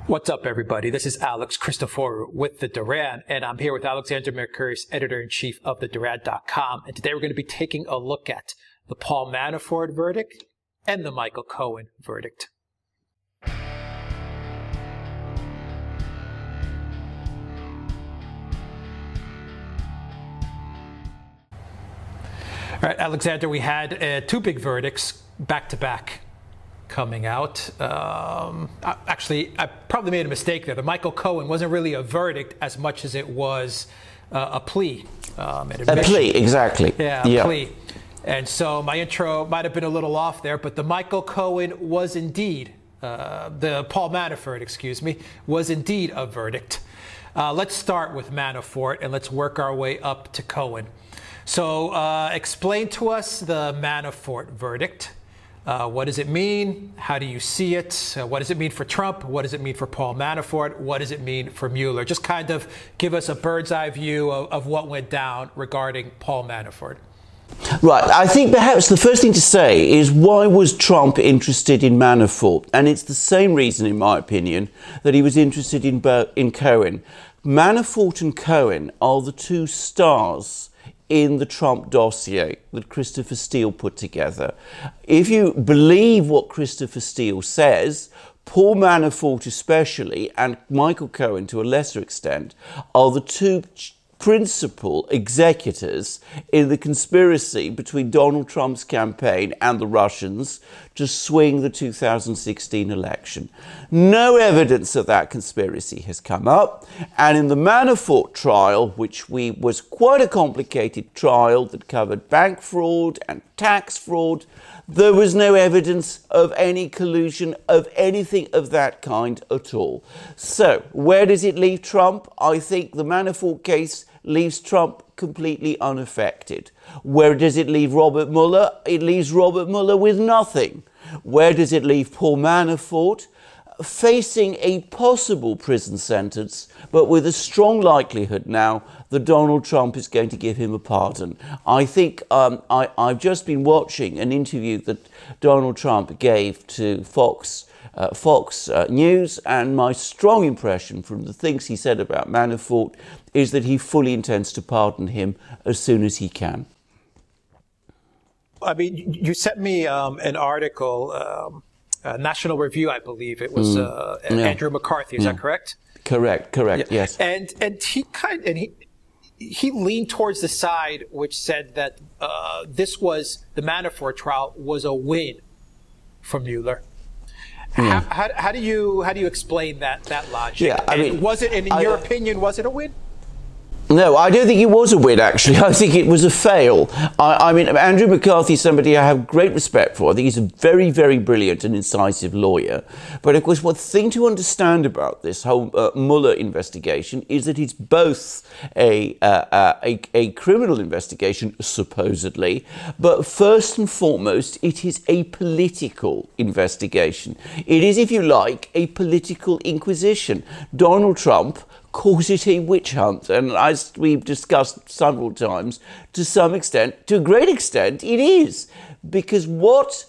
What's up, everybody? This is Alex Christoforou with the Duran, and I'm here with Alexander Mercouris, editor-in-chief of the Duran.com. And today we're going to be taking a look at the Paul Manafort verdict and the Michael Cohen verdict. All right, Alexander, we had two big verdicts back-to-back coming out. Actually, I probably made a mistake there. The Michael Cohen wasn't really a verdict as much as it was a plea. A plea, exactly. Yeah, a plea. And so my intro might have been a little off there, but the Michael Cohen was indeed, the Paul Manafort, excuse me, was indeed a verdict. Let's start with Manafort and let's work our way up to Cohen. So explain to us the Manafort verdict. What does it mean? How do you see it? What does it mean for Trump? What does it mean for Paul Manafort? What does it mean for Mueller? Just kind of give us a bird's eye view of what went down regarding Paul Manafort. Right. I think perhaps the first thing to say is, why was Trump interested in Manafort? And it's the same reason, in my opinion, that he was interested in Cohen. Manafort and Cohen are the two stars in the Trump dossier that Christopher Steele put together. If you believe what Christopher Steele says, Paul Manafort especially, and Michael Cohen to a lesser extent, are the two principal executors in the conspiracy between Donald Trump's campaign and the Russians to swing the 2016 election. No evidence of that conspiracy has come up, and in the Manafort trial, which was quite a complicated trial that covered bank fraud and tax fraud, there was no evidence of any collusion of anything of that kind at all. So, where does it leave Trump? I think the Manafort case leaves Trump completely unaffected. Where does it leave Robert Mueller? It leaves Robert Mueller with nothing. Where does it leave Paul Manafort? Facing a possible prison sentence, but with a strong likelihood now that Donald Trump is going to give him a pardon. I think I've just been watching an interview that Donald Trump gave to Fox News, and my strong impression from the things he said about Manafort is that he fully intends to pardon him as soon as he can. I mean, you sent me an article, National Review, I believe it was, Andrew McCarthy. Is that correct? Correct. Yeah. Yes. And he leaned towards the side which said that the Manafort trial was a win for Mueller. How do you explain that logic? Yeah, I mean, was it, in your opinion, was it a win? No, I don't think it was a win, actually. I think it was a fail. I mean, Andrew McCarthy is somebody I have great respect for. I think he's a very, very brilliant and incisive lawyer. But, of course, one thing to understand about this whole Mueller investigation is that it's both a criminal investigation, supposedly, but first and foremost, it is a political investigation. It is, if you like, a political inquisition. Donald Trump calls it a witch hunt, and as we've discussed several times, to some extent, to a great extent, it is. Because what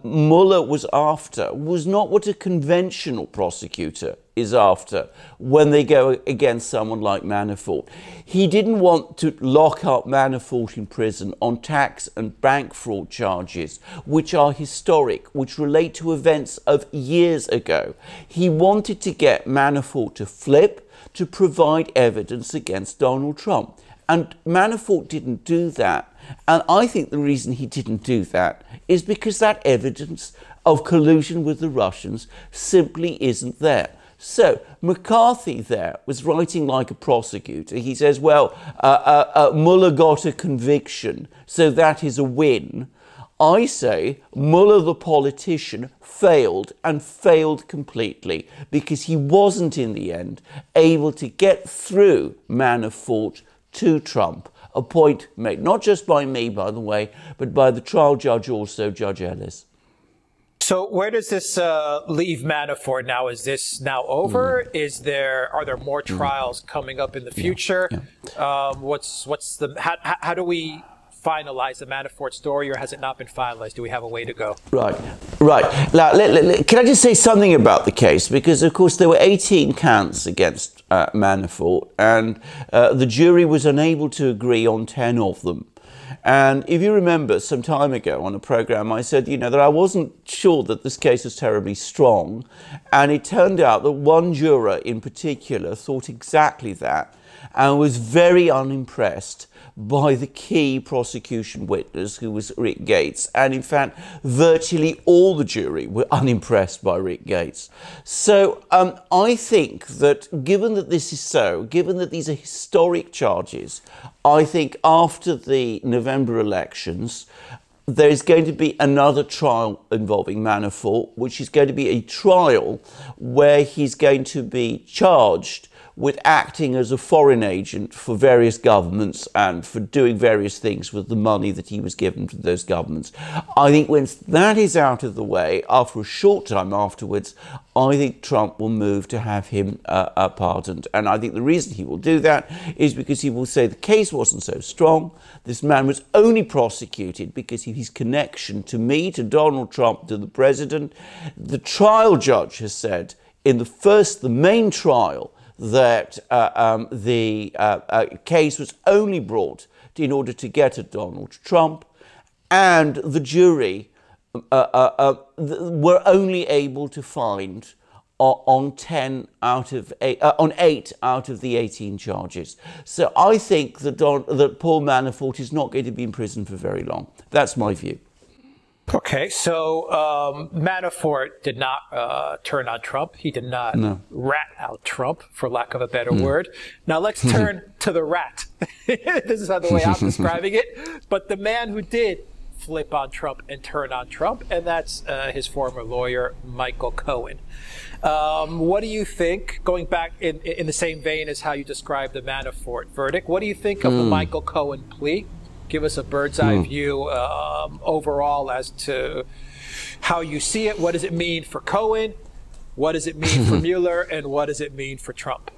Mueller was after was not what a conventional prosecutor is after when they go against someone like Manafort. He didn't want to lock up Manafort in prison on tax and bank fraud charges, which are historic, which relate to events of years ago. He wanted to get Manafort to flip, to provide evidence against Donald Trump. And Manafort didn't do that. And I think the reason he didn't do that is because that evidence of collusion with the Russians simply isn't there. So McCarthy there was writing like a prosecutor. He says, well, Mueller got a conviction, so that is a win. I say Mueller, the politician, failed, and failed completely, because he wasn't in the end able to get through Manafort to Trump. A point made not just by me, by the way, but by the trial judge also, Judge Ellis. So where does this leave Manafort now? Is this now over? Are there more trials coming up in the future? Yeah. How do we finalized the Manafort story, or has it not been finalized? Do we have a way to go? Right. Now, can I just say something about the case? Because, of course, there were 18 counts against Manafort, and the jury was unable to agree on 10 of them. And if you remember, some time ago on a programme, I said, that I wasn't sure that this case was terribly strong. And it turned out that one juror in particular thought exactly that and was very unimpressed by the key prosecution witness, who was Rick Gates. And in fact, virtually all the jury were unimpressed by Rick Gates. So I think that given that this is so, given that these are historic charges, I think after the November elections, there's going to be another trial involving Manafort, which is going to be a trial where he's going to be charged with acting as a foreign agent for various governments and for doing various things with the money that he was given to those governments. I think once that is out of the way, after a short time afterwards, I think Trump will move to have him pardoned. And I think the reason he will do that is because he will say the case wasn't so strong. This man was only prosecuted because of his connection to me, to Donald Trump, to the president. The trial judge has said in the main trial, that the case was only brought in order to get at Donald Trump, and the jury were only able to find on 8 out of the 18 charges. So I think that Paul Manafort is not going to be in prison for very long. That's my view. Okay, so Manafort did not turn on Trump. He did not rat out Trump, for lack of a better word. Now let's turn to the rat. This is not the way I'm describing it. But the man who did flip on Trump and turn on Trump, and that's his former lawyer, Michael Cohen. What do you think, going back in the same vein as how you described the Manafort verdict, what do you think of the Michael Cohen plea? Give us a bird's eye view overall as to how you see it. What does it mean for Cohen? What does it mean for Mueller? And what does it mean for Trump?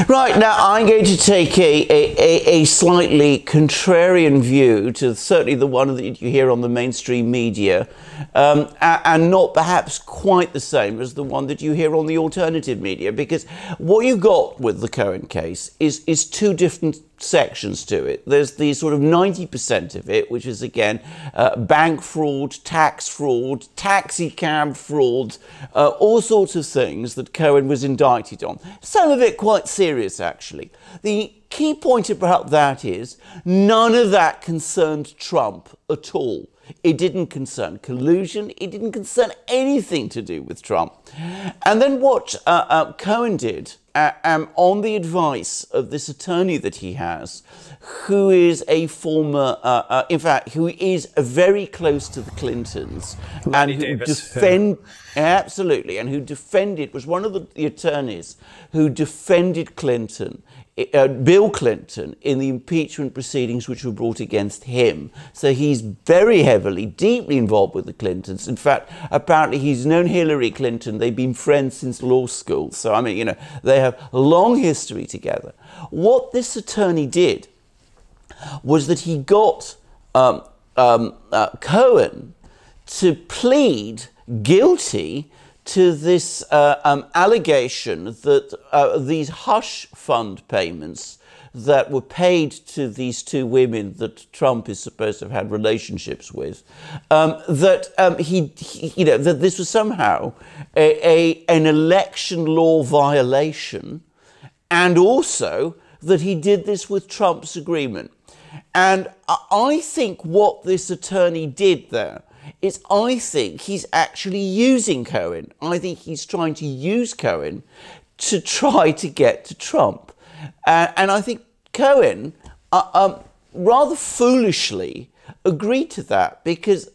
Right, now I'm going to take a slightly contrarian view to certainly the one that you hear on the mainstream media, and not perhaps quite the same as the one that you hear on the alternative media, because what you got with the Cohen case is two different sections to it. There's the sort of 90% of it, which is again bank fraud, taxi cab fraud, all sorts of things that Cohen was indicted on. Some of it quite serious, actually. The key point about that is none of that concerned Trump at all. It didn't concern collusion. It didn't concern anything to do with Trump. And then what Cohen did, on the advice of this attorney that he has, who is a former, in fact, who is very close to the Clintons, and who absolutely, and who defended, was one of the attorneys who defended Bill Clinton in the impeachment proceedings which were brought against him. So he's very heavily, deeply involved with the Clintons. In fact, apparently he's known Hillary Clinton. They've been friends since law school. So, I mean, they have a long history together. What this attorney did was that he got Cohen to plead guilty to this allegation that these hush fund payments that were paid to these two women that Trump is supposed to have had relationships with, that this was somehow an election law violation, and also that he did this with Trump's agreement. And I think what this attorney did there is, I think he's actually using Cohen. I think he's trying to use Cohen to try to get to Trump. And I think Cohen rather foolishly agreed to that, because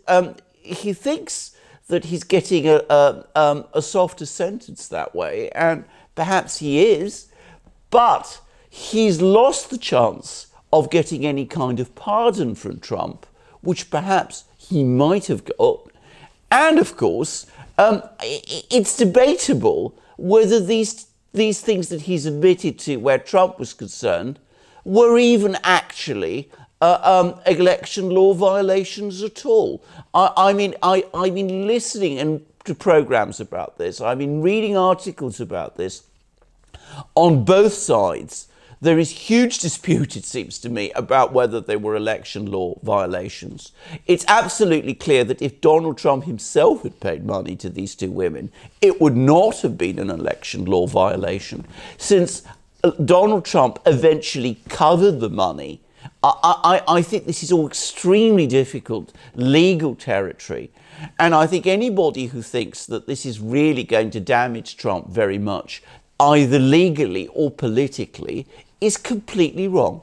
he thinks that he's getting a softer sentence that way, and perhaps he is, but he's lost the chance of getting any kind of pardon from Trump, which perhaps he might have got. And of course, it's debatable whether these things that he's admitted to where Trump was concerned were even actually election law violations at all. I've been listening to programs about this. I've been reading articles about this on both sides. There is huge dispute, it seems to me, about whether they were election law violations. It's absolutely clear that if Donald Trump himself had paid money to these two women, it would not have been an election law violation. Since Donald Trump eventually covered the money, I think this is all extremely difficult legal territory. And I think anybody who thinks that this is really going to damage Trump very much, either legally or politically, is completely wrong.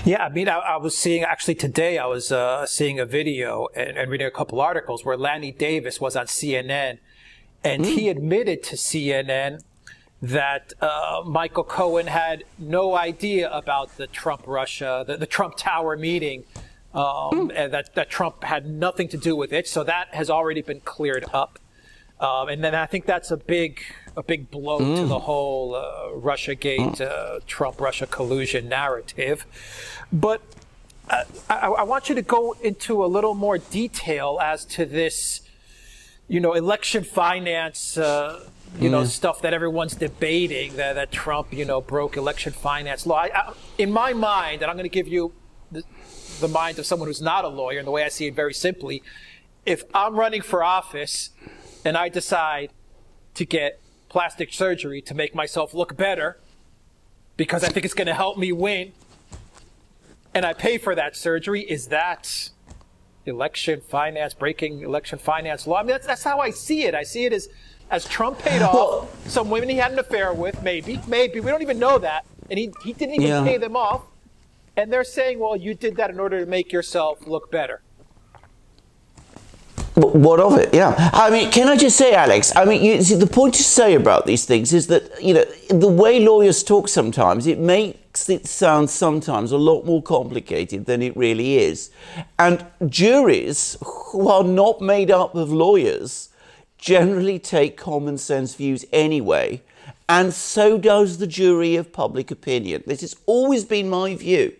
Yeah, I mean, I was seeing, actually today, I was seeing a video and reading a couple articles where Lanny Davis was on CNN, and he admitted to CNN that Michael Cohen had no idea about the Trump-Russia, the Trump Tower meeting, and that Trump had nothing to do with it. So that has already been cleared up. And then I think that's a big blow to the whole Russiagate, Trump-Russia collusion narrative. But I want you to go into a little more detail as to this, election finance, stuff that everyone's debating, that Trump, broke election finance law. In my mind, and I'm going to give you the mind of someone who's not a lawyer, and the way I see it very simply, if I'm running for office and I decide to get plastic surgery to make myself look better because I think it's going to help me win, and I pay for that surgery, is that election finance, breaking election finance law? I mean, that's how I see it. I see it as Trump paid off some women he had an affair with, maybe. We don't even know that. And he didn't even pay them off. And they're saying, well, you did that in order to make yourself look better. What of it? Yeah. I mean, can I just say, Alex, I mean, you see, the point to say about these things is that, the way lawyers talk sometimes, it makes it sound sometimes a lot more complicated than it really is. And juries who are not made up of lawyers generally take common sense views anyway. And so does the jury of public opinion. This has always been my view.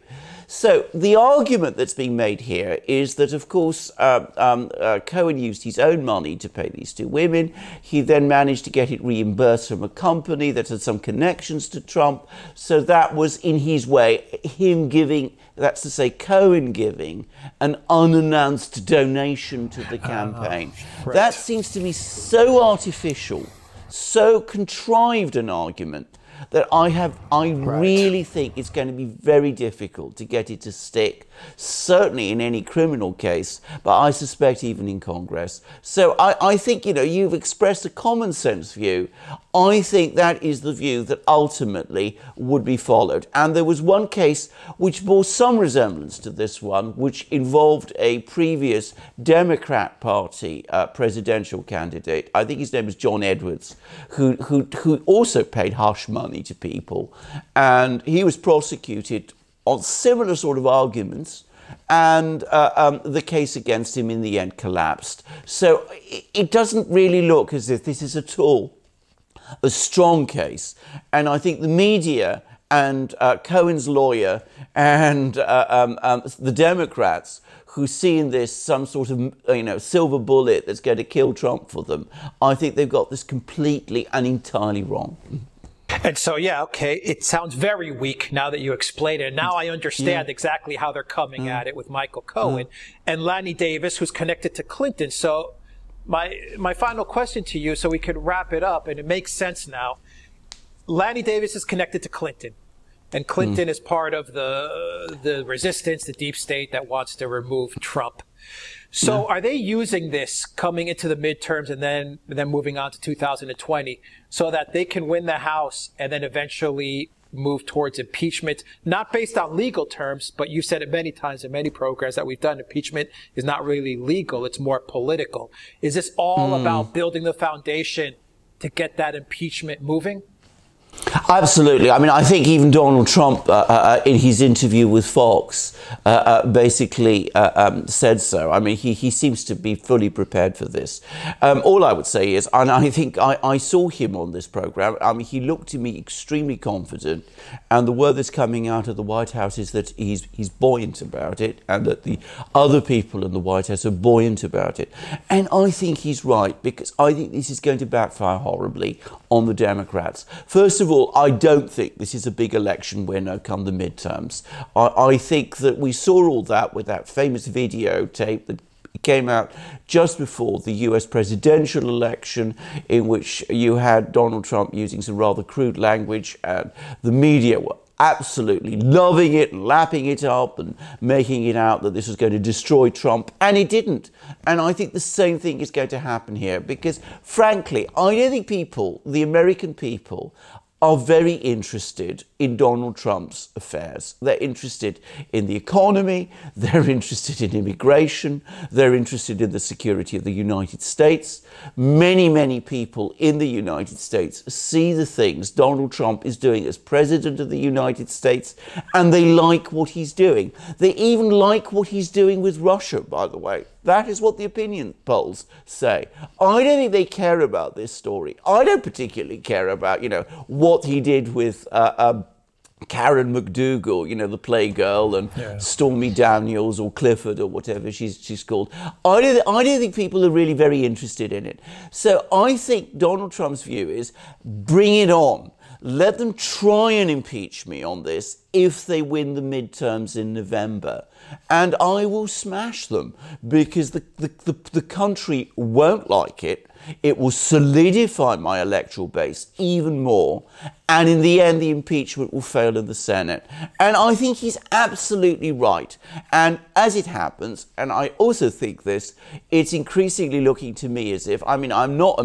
So the argument that's being made here is that, of course, Cohen used his own money to pay these two women. He then managed to get it reimbursed from a company that had some connections to Trump. So that was, in his way, him giving, that's to say, Cohen giving an unannounced donation to the campaign. Right. That seems to me so artificial, so contrived an argument, that I really think it's going to be very difficult to get it to stick, certainly in any criminal case, but I suspect even in Congress. So I think, you've expressed a common sense view. I think that is the view that ultimately would be followed. And there was one case which bore some resemblance to this one, which involved a previous Democrat Party presidential candidate. I think his name was John Edwards, who also paid hush money to people. And he was prosecuted on similar sort of arguments, and the case against him in the end collapsed. So it doesn't really look as if this is at all a strong case. And I think the media and Cohen's lawyer and the Democrats who see in this some sort of silver bullet that's going to kill Trump for them, I think they've got this completely and entirely wrong. And so, okay, it sounds very weak now that you explain it. Now I understand exactly how they're coming at it with Michael Cohen and Lanny Davis, who's connected to Clinton. So my final question to you, so we could wrap it up, and it makes sense now. Lanny Davis is connected to Clinton, and Clinton is part of the resistance, the deep state that wants to remove Trump. So are they using this coming into the midterms and then moving on to 2020 so that they can win the House and then eventually move towards impeachment, not based on legal terms, but you said it many times in many programs that we've done, impeachment is not really legal, it's more political. Is this all about building the foundation to get that impeachment moving? Absolutely. I mean, I think even Donald Trump, in his interview with Fox, basically said so. I mean, he seems to be fully prepared for this. All I would say is, and I think I saw him on this program, I mean, he looked to me extremely confident, and the word that's coming out of the White House is that he's buoyant about it, and that the other people in the White House are buoyant about it. And I think he's right, because I think this is going to backfire horribly on the Democrats. First of all, I don't think this is a big election winner come the midterms. I think that we saw all that with that famous videotape that came out just before the US presidential election, in which you had Donald Trump using some rather crude language, and the media were absolutely loving it and lapping it up and making it out that this was going to destroy Trump, and it didn't. And I think the same thing is going to happen here, because frankly, I don't think people, the American people, are very interested in Donald Trump's affairs. They're interested in the economy, they're interested in immigration, they're interested in the security of the United States. Many, many people in the United States see the things Donald Trump is doing as president of the United States, and they like what he's doing. They even like what he's doing with Russia, by the way. That is what the opinion polls say. I don't think they care about this story. I don't particularly care about, what he did with Karen McDougal, the Playgirl, and Stormy Daniels or Clifford or whatever she's called. I don't think people are really very interested in it. So I think Donald Trump's view is bring it on. Let them try and impeach me on this if they win the midterms in November. And I will smash them, because the country won't like it. It will solidify my electoral base even more. And in the end, the impeachment will fail in the Senate. And I think he's absolutely right. And as it happens, and I also think this, it's increasingly looking to me as if, I'm not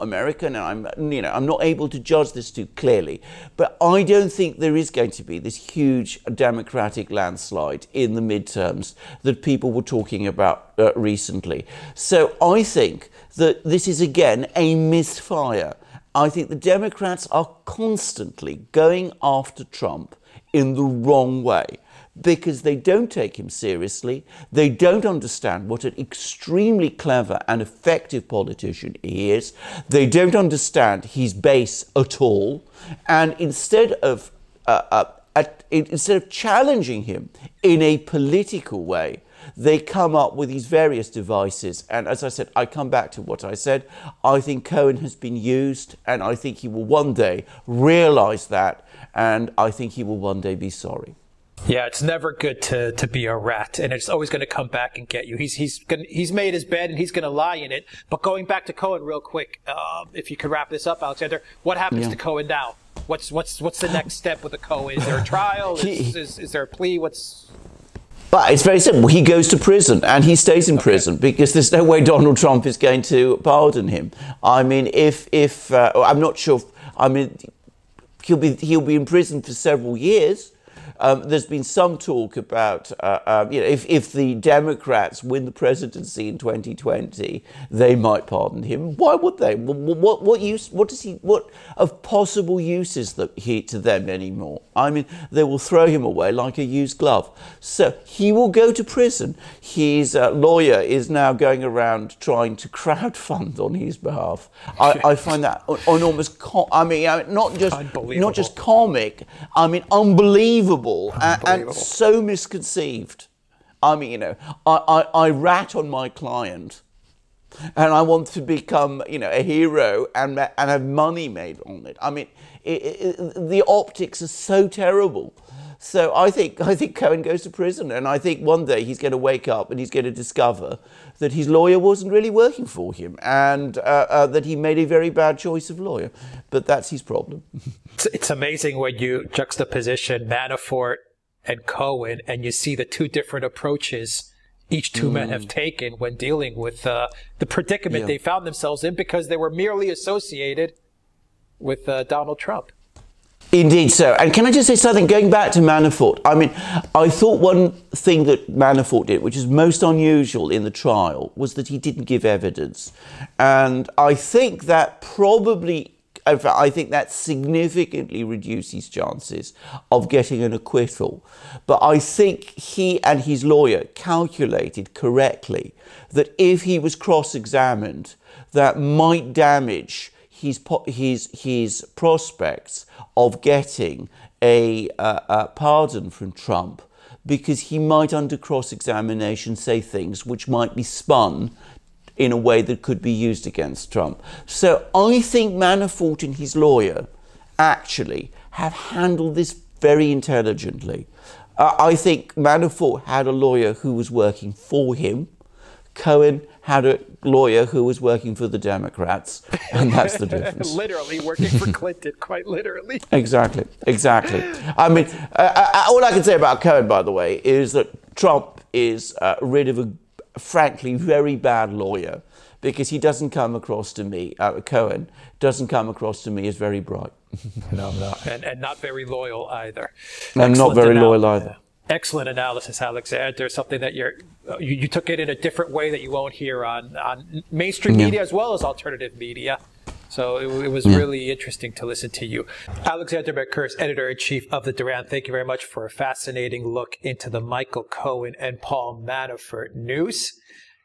American, and I'm not able to judge this too clearly. But I don't think there is going to be this huge Democratic landslide in the midterms that people were talking about recently. So I think that this is again a misfire. I think the Democrats are constantly going after Trump in the wrong way, because they don't take him seriously. They don't understand what an extremely clever and effective politician he is. They don't understand his base at all. And instead of challenging him in a political way, they come up with these various devices. And as I said, I come back to what I said. I think Cohen has been used, and I think he will one day realize that, and I think he will one day be sorry. Yeah, it's never good to be a rat, and it's always going to come back and get you. He's made his bed, and he's going to lie in it. But going back to Cohen real quick, if you could wrap this up, Alexander, what happens to Cohen now? What's the next step with the Cohen? Is there a trial? Is there a plea? But it's very simple. He goes to prison, and he stays in prison, because there's no way Donald Trump is going to pardon him. I mean, I'm not sure. He'll be in prison for several years. There's been some talk about, if the Democrats win the presidency in 2020, they might pardon him. Why would they? What of possible use is he to them anymore? I mean, they will throw him away like a used glove. So he will go to prison. His lawyer is now going around trying to crowdfund on his behalf. I find that enormous. Not just comic. I mean, unbelievable. And so misconceived. I mean, I rat on my client, and I want to become, a hero and have money made on it. I mean, the optics are so terrible. So I think Cohen goes to prison, and I think one day he's going to wake up and he's going to discover that his lawyer wasn't really working for him, and that he made a very bad choice of lawyer. But that's his problem. It's amazing when you juxtaposition Manafort and Cohen, and you see the two different approaches each two men have taken when dealing with the predicament they found themselves in, because they were merely associated with Donald Trump. Indeed so. And can I just say something, going back to Manafort? I mean, I thought one thing that Manafort did, which is most unusual in the trial, was that he didn't give evidence. And I think that probably in fact, I think that significantly reduces chances of getting an acquittal. But I think he and his lawyer calculated correctly that if he was cross-examined, that might damage his prospects of getting a pardon from Trump, because he might, under cross-examination, say things which might be spun in a way that could be used against Trump. So I think Manafort and his lawyer actually have handled this very intelligently. I think Manafort had a lawyer who was working for him. Cohen had a lawyer who was working for the Democrats, and that's the difference. Literally working for Clinton, quite literally. Exactly, exactly. I mean, all I can say about Cohen, by the way, is that Trump is rid of a, frankly, very bad lawyer, because he doesn't come across to me, Cohen doesn't come across to me as very bright. No. And not very loyal either. And not very loyal either. Excellent analysis, Alexander. Something that you took it in a different way that you won't hear on mainstream media as well as alternative media. So it was really interesting to listen to you. Alexander Mercouris, editor-in-chief of the Duran, thank you very much for a fascinating look into the Michael Cohen and Paul Manafort news.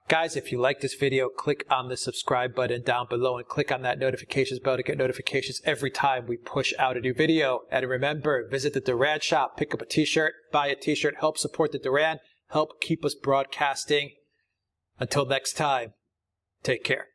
Guys, if you like this video, click on the subscribe button down below and click on that notifications bell to get notifications every time we push out a new video. And remember, visit the Duran shop, pick up a t-shirt, buy a t-shirt, help support the Duran, help keep us broadcasting. Until next time, take care.